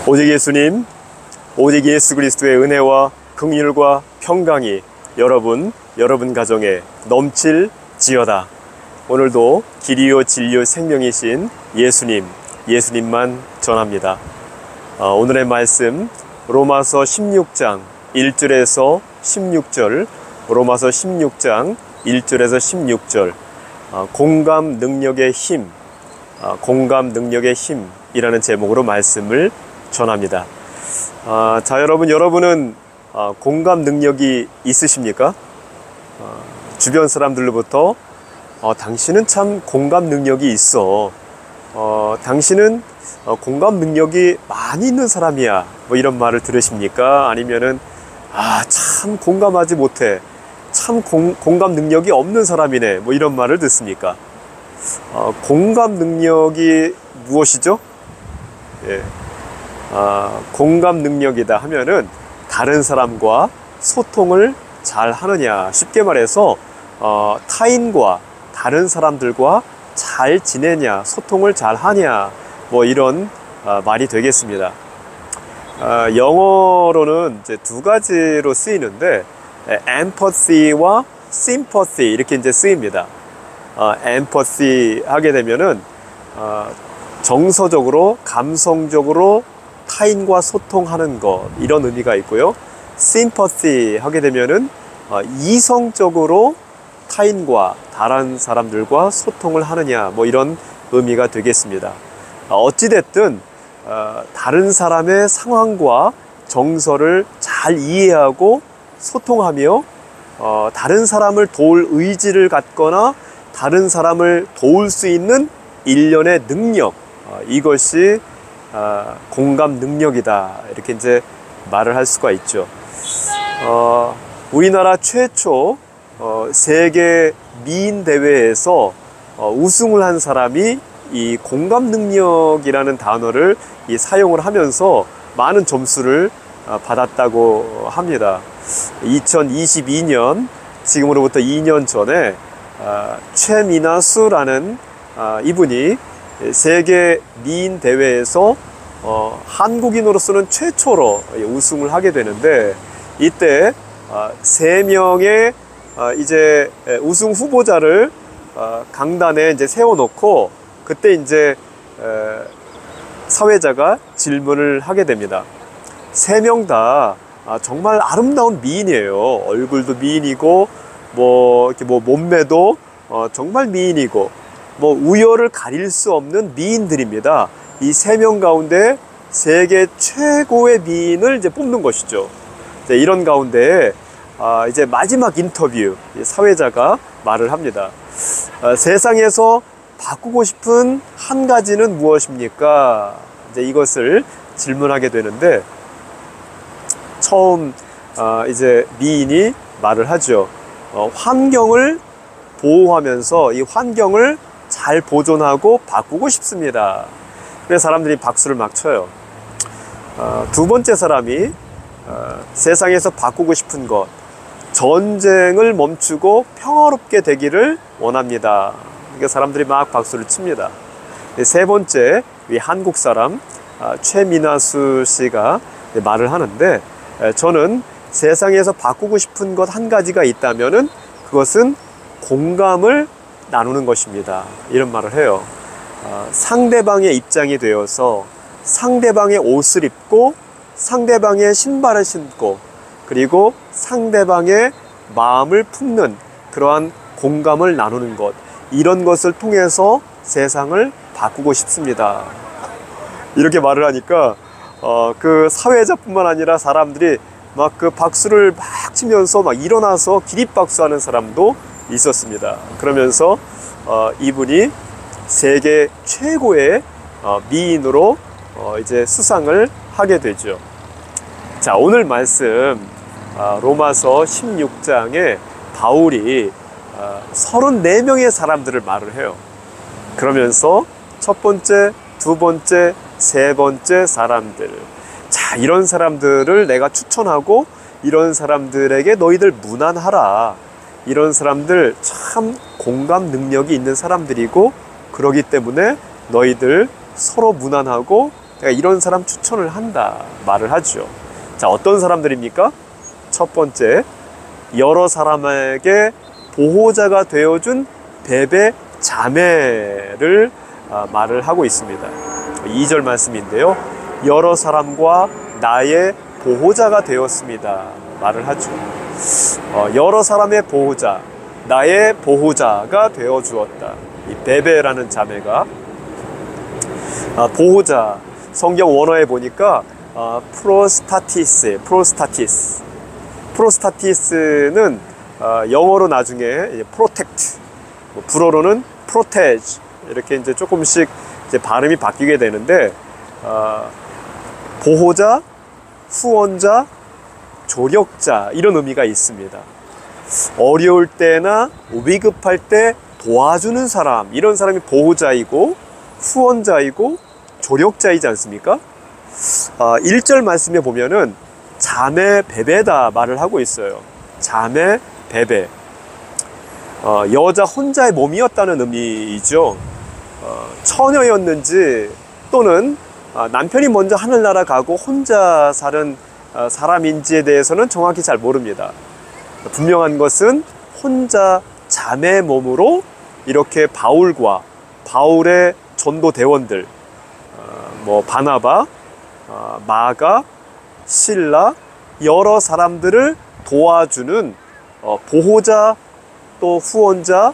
오직 예수님, 오직 예수 그리스도의 은혜와 긍휼과 평강이 여러분 가정에 넘칠지어다. 오늘도 길이요 진리요 생명이신 예수님만 전합니다. 오늘의 말씀 로마서 16장 1절에서 16절, 로마서 16장 1절에서 16절, 공감 능력의 힘이라는 제목으로 말씀을 전합니다. 자, 여러분은 공감 능력이 있으십니까? 주변 사람들로부터 당신은 참 공감 능력이 있어. 당신은 공감 능력이 많이 있는 사람이야. 뭐 이런 말을 들으십니까? 아니면은 참 공감하지 못해. 참 공감 능력이 없는 사람이네. 뭐 이런 말을 듣습니까? 공감 능력이 무엇이죠? 예. 공감 능력이다 하면은 다른 사람과 소통을 잘 하느냐, 쉽게 말해서 타인과 다른 사람들과 잘 지내냐, 소통을 잘 하냐, 뭐 이런 말이 되겠습니다. 영어로는 이제 두 가지로 쓰이는데 empathy와 sympathy 이렇게 이제 쓰입니다. empathy 하게 되면은 정서적으로, 감성적으로 타인과 소통하는 것, 이런 의미가 있고요. sympathy 하게 되면은 이성적으로 타인과 다른 사람들과 소통을 하느냐, 뭐 이런 의미가 되겠습니다. 어찌됐든 다른 사람의 상황과 정서를 잘 이해하고 소통하며 다른 사람을 도울 의지를 갖거나 다른 사람을 도울 수 있는 일련의 능력, 이것이 공감 능력이다, 이렇게 이제 말을 할 수가 있죠. 우리나라 최초 세계 미인 대회에서 우승을 한 사람이 이 공감 능력이라는 단어를 사용을 하면서 많은 점수를 받았다고 합니다. 2022년, 지금으로부터 2년 전에 최민아수라는 이분이 세계 미인 대회에서 한국인으로서는 최초로 우승을 하게 되는데, 이때 3명의 이제 우승 후보자를 강단에 이제 세워놓고, 그때 이제 사회자가 질문을 하게 됩니다. 3명 다 정말 아름다운 미인이에요. 얼굴도 미인이고, 이렇게 몸매도 정말 미인이고, 우열을 가릴 수 없는 미인들입니다. 이 3명 가운데 세계 최고의 미인을 이제 뽑는 것이죠. 이런 가운데 이제 마지막 인터뷰, 사회자가 말을 합니다. 세상에서 바꾸고 싶은 한 가지는 무엇입니까? 이제 이것을 질문하게 되는데, 처음 이제 미인이 말을 하죠. 환경을 보호하면서 이 환경을 잘 보존하고 바꾸고 싶습니다. 그래서 사람들이 박수를 막 쳐요. 두 번째 사람이 세상에서 바꾸고 싶은 것, 전쟁을 멈추고 평화롭게 되기를 원합니다. 그러니까 사람들이 막 박수를 칩니다. 세 번째, 이 한국 사람 최민아수 씨가 말을 하는데, 저는 세상에서 바꾸고 싶은 것 한 가지가 있다면은 그것은 공감을 나누는 것입니다. 이런 말을 해요. 상대방의 입장이 되어서 상대방의 옷을 입고 상대방의 신발을 신고, 그리고 상대방의 마음을 품는 그러한 공감을 나누는 것, 이런 것을 통해서 세상을 바꾸고 싶습니다. 이렇게 말을 하니까 그 사회자뿐만 아니라 사람들이 막 그 박수를 막 치면서 막 일어나서 기립박수하는 사람도 있었습니다. 그러면서 이분이 세계 최고의 미인으로 이제 수상을 하게 되죠. 자, 오늘 말씀 로마서 16장에 바울이 34명의 사람들을 말을 해요. 그러면서 첫 번째, 두 번째, 세 번째 사람들, 자, 이런 사람들을 내가 추천하고 이런 사람들에게 너희들 문안하라. 이런 사람들 참 공감 능력이 있는 사람들이고, 그러기 때문에 너희들 서로 문안하고 내가 이런 사람 추천을 한다 말을 하죠. 자, 어떤 사람들입니까? 첫 번째, 여러 사람에게 보호자가 되어준 베베 자매를 말을 하고 있습니다. 2절 말씀인데요. 여러 사람과 나의 보호자가 되었습니다 말을 하죠. 여러 사람의 보호자, 나의 보호자가 되어 주었다. 이 베베라는 자매가 보호자, 성경 원어에 보니까 프로스타티스는 영어로 나중에 protect, 불어로는 protege 이렇게 이제 조금씩 이제 발음이 바뀌게 되는데, 보호자, 후원자, 조력자 이런 의미가 있습니다. 어려울 때나 위급할 때 도와주는 사람, 이런 사람이 보호자이고 후원자이고 조력자이지 않습니까? 1절 말씀에 보면은 자매 베베다 말을 하고 있어요. 자매 베베, 여자 혼자의 몸이었다는 의미이죠. 처녀였는지 또는 남편이 먼저 하늘나라 가고 혼자 사는 사람인지에 대해서는 정확히 잘 모릅니다. 분명한 것은 혼자 자매 몸으로 이렇게 바울과 바울의 전도 대원들, 바나바, 마가, 실라, 여러 사람들을 도와주는 보호자, 또 후원자,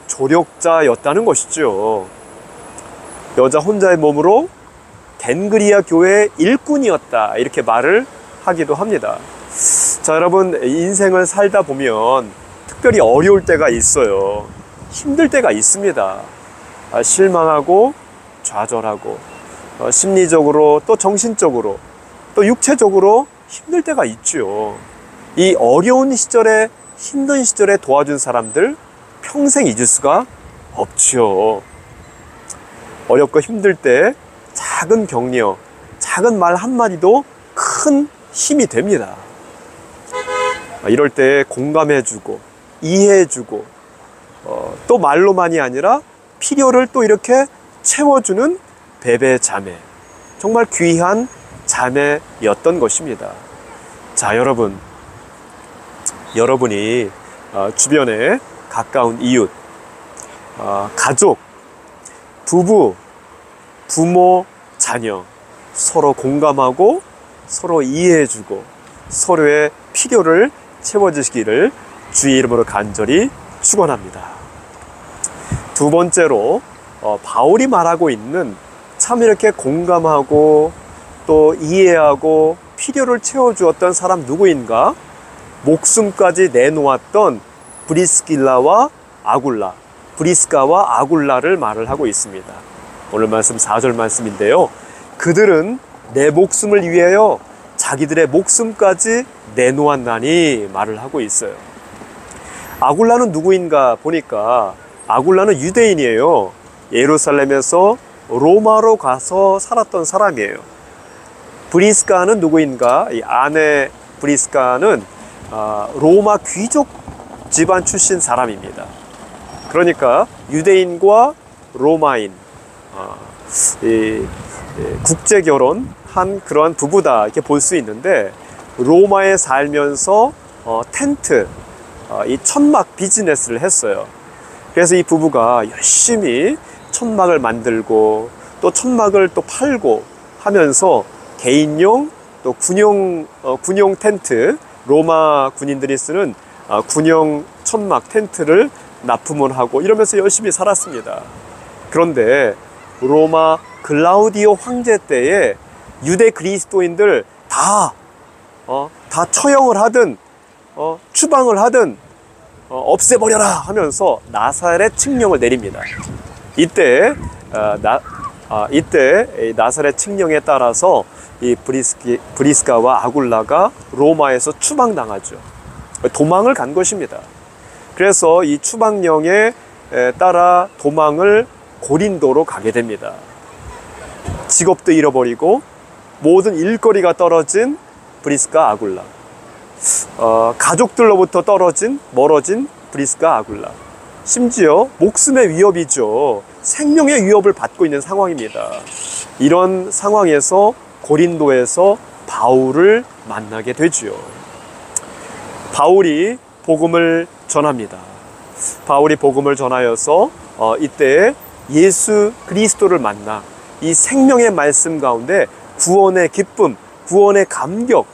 조력자였다는 것이죠. 여자 혼자의 몸으로 덴그리아 교회의 일꾼이었다 이렇게 말을 하기도 합니다. 자, 여러분, 인생을 살다 보면 특별히 어려울 때가 있어요. 힘들 때가 있습니다. 실망하고 좌절하고 심리적으로 또 정신적으로 또 육체적으로 힘들 때가 있죠. 이 어려운 시절에, 힘든 시절에 도와준 사람들 평생 잊을 수가 없죠. 어렵고 힘들 때 작은 격려, 작은 말 한마디도 큰 힘이 됩니다. 이럴 때 공감해주고 이해해주고 또 말로만이 아니라 필요를 또 이렇게 채워주는 베베 자매, 정말 귀한 자매였던 것입니다. 자, 여러분이 주변에 가까운 이웃, 가족, 부부, 부모, 자녀 서로 공감하고 서로 이해해주고 서로의 필요를 채워주시기를 주의 이름으로 간절히 축원합니다. 두 번째로 바울이 말하고 있는 참 이렇게 공감하고 또 이해하고 필요를 채워주었던 사람 누구인가? 목숨까지 내놓았던 브리스가와 아굴라를 말을 하고 있습니다. 오늘 말씀 4절 말씀인데요. 그들은 내 목숨을 위하여 자기들의 목숨까지 내놓았나니 말을 하고 있어요. 아굴라는 누구인가 보니까 아굴라는 유대인이에요. 예루살렘에서 로마로 가서 살았던 사람이에요. 브리스가는 누구인가? 이 아내 브리스가는 로마 귀족 집안 출신 사람입니다. 그러니까 유대인과 로마인, 국제 결혼한 그러한 부부다 이렇게 볼 수 있는데, 로마에 살면서 텐트, 이 천막 비즈니스를 했어요. 그래서 이 부부가 열심히 천막을 만들고 또 천막을 또 팔고 하면서 개인용 또 군용 텐트, 로마 군인들이 쓰는 군용 천막 텐트를 납품을 하고 이러면서 열심히 살았습니다. 그런데 로마 글라우디오 황제 때에 유대 그리스도인들 다 처형을 하든 추방을 하든 없애버려라 하면서 나사렛 칙령을 내립니다. 이때 나사렛 칙령에 따라서 이 브리스가와 아굴라가 로마에서 추방당하죠. 도망을 간 것입니다. 그래서 이 추방령에 따라 도망을 고린도로 가게 됩니다. 직업도 잃어버리고 모든 일거리가 떨어진 브리스가 아굴라, 가족들로부터 멀어진 브리스가 아굴라, 심지어 목숨의 위협이죠. 생명의 위협을 받고 있는 상황입니다. 이런 상황에서 고린도에서 바울을 만나게 되죠. 바울이 복음을 전합니다. 바울이 복음을 전하여서 이때 예수 그리스도를 만나 이 생명의 말씀 가운데 구원의 기쁨, 구원의 감격,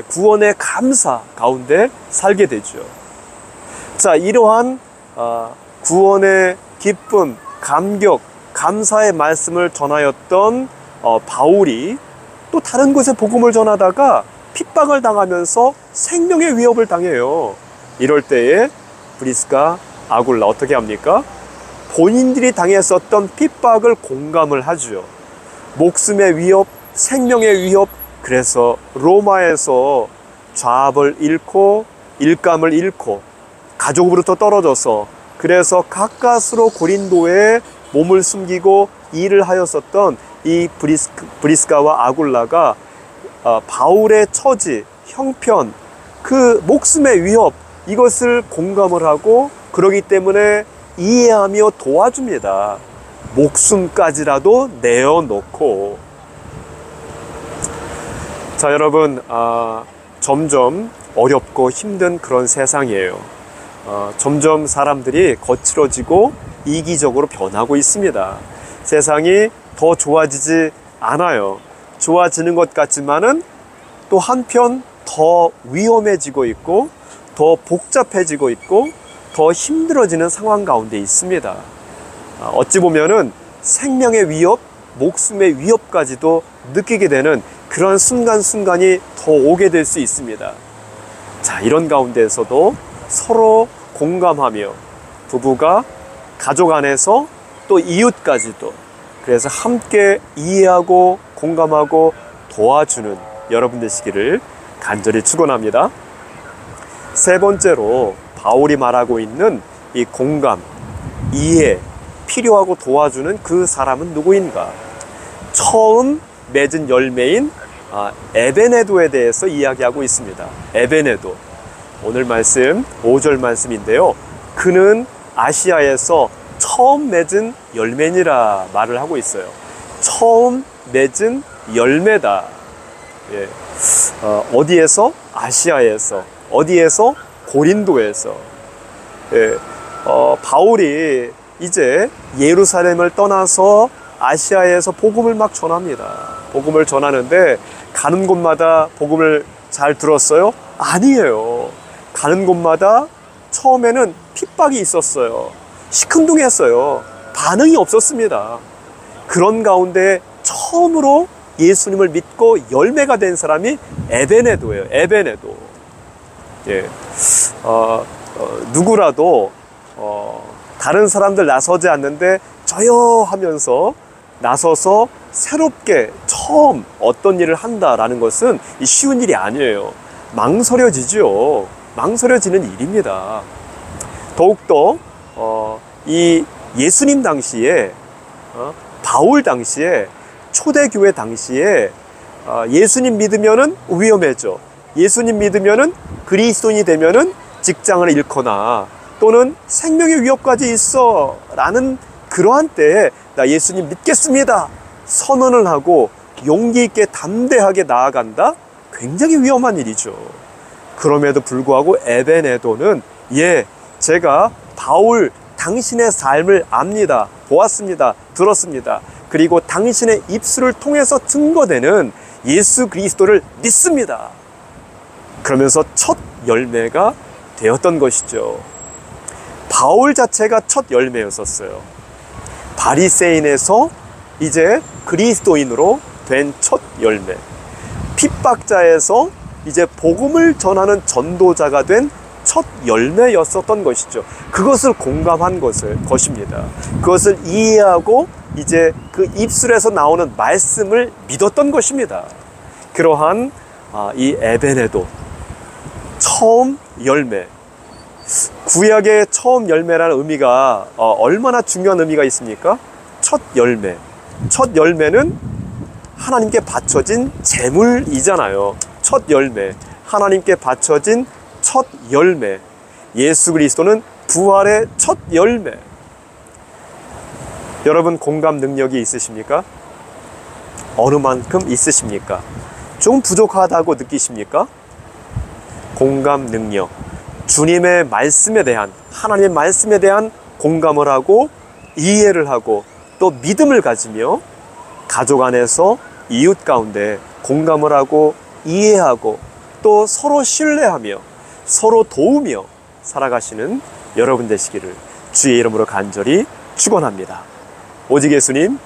구원의 감사 가운데 살게 되죠. 자, 이러한 구원의 기쁨, 감격, 감사의 말씀을 전하였던 바울이 또 다른 곳에 복음을 전하다가 핍박을 당하면서 생명의 위협을 당해요. 이럴 때에 브리스가 아굴라 어떻게 합니까? 본인들이 당했었던 핍박을 공감을 하죠. 목숨의 위협, 생명의 위협, 그래서 로마에서 좌합을 잃고 일감을 잃고 가족으로부터 떨어져서 그래서 가까스로 고린도에 몸을 숨기고 일을 하였었던 이 브리스가와 아굴라가 바울의 처지, 형편, 그 목숨의 위협 이것을 공감을 하고 그러기 때문에 이해하며 도와줍니다. 목숨까지라도 내어놓고. 자, 여러분, 점점 어렵고 힘든 그런 세상이에요. 점점 사람들이 거칠어지고 이기적으로 변하고 있습니다. 세상이 더 좋아지지 않아요. 좋아지는 것 같지만은 또 한편 더 위험해지고 있고 더 복잡해지고 있고 더 힘들어지는 상황 가운데 있습니다. 어찌 보면은 생명의 위협, 목숨의 위협까지도 느끼게 되는 그런 순간순간이 더 오게 될 수 있습니다. 자, 이런 가운데에서도 서로 공감하며 부부가 가족 안에서 또 이웃까지도 그래서 함께 이해하고 공감하고 도와주는 여러분 되시기를 간절히 축원합니다. 세 번째로 바울이 말하고 있는 이 공감, 이해, 필요하고 도와주는 그 사람은 누구인가? 처음 맺은 열매인 에베네도에 대해서 이야기하고 있습니다. 에베네도. 오늘 말씀 5절 말씀인데요. 그는 아시아에서 처음 맺은 열매니라 말을 하고 있어요. 처음 맺은 열매다. 예. 어디에서? 아시아에서. 어디에서? 고린도에서. 예. 바울이 이제 예루살렘을 떠나서 아시아에서 복음을 막 전합니다. 복음을 전하는데 가는 곳마다 복음을 잘 들었어요? 아니에요. 가는 곳마다 처음에는 핍박이 있었어요. 시큰둥했어요. 반응이 없었습니다. 그런 가운데 처음으로 예수님을 믿고 열매가 된 사람이 에베네도예요. 에베네도. 예. 누구라도 다른 사람들 나서지 않는데 저요 하면서 나서서 새롭게 처음 어떤 일을 한다라는 것은 쉬운 일이 아니에요. 망설여지죠. 망설여지는 일입니다. 더욱더 이 예수님 당시에 바울 당시에 초대교회 당시에 예수님 믿으면은 위험해져. 예수님 믿으면은 그리스도인이 되면은 직장을 잃거나 또는 생명의 위협까지 있어 라는 그러한 때에 나 예수님 믿겠습니다 선언을 하고 용기 있게 담대하게 나아간다? 굉장히 위험한 일이죠. 그럼에도 불구하고 에베네도는 제가 바울 당신의 삶을 압니다. 보았습니다. 들었습니다. 그리고 당신의 입술을 통해서 증거되는 예수 그리스도를 믿습니다. 그러면서 첫 열매가 되었던 것이죠. 바울 자체가 첫 열매였었어요. 바리새인에서 이제 그리스도인으로 된 첫 열매. 핍박자에서 이제 복음을 전하는 전도자가 된 첫 열매였었던 것이죠. 그것을 공감한 것입니다. 그것을 이해하고 이제 그 입술에서 나오는 말씀을 믿었던 것입니다. 그러한 이 에베네도 처음 열매. 구약의 처음 열매라는 의미가 얼마나 중요한 의미가 있습니까? 첫 열매. 첫 열매는 하나님께 바쳐진 제물이잖아요. 첫 열매. 하나님께 바쳐진 첫 열매. 예수 그리스도는 부활의 첫 열매. 여러분 공감 능력이 있으십니까? 어느 만큼 있으십니까? 좀 부족하다고 느끼십니까? 공감 능력, 주님의 말씀에 대한, 하나님의 말씀에 대한 공감을 하고 이해를 하고 또 믿음을 가지며 가족 안에서 이웃 가운데 공감을 하고 이해하고 또 서로 신뢰하며 서로 도우며 살아가시는 여러분 되시기를 주의 이름으로 간절히 축원합니다. 오직 예수님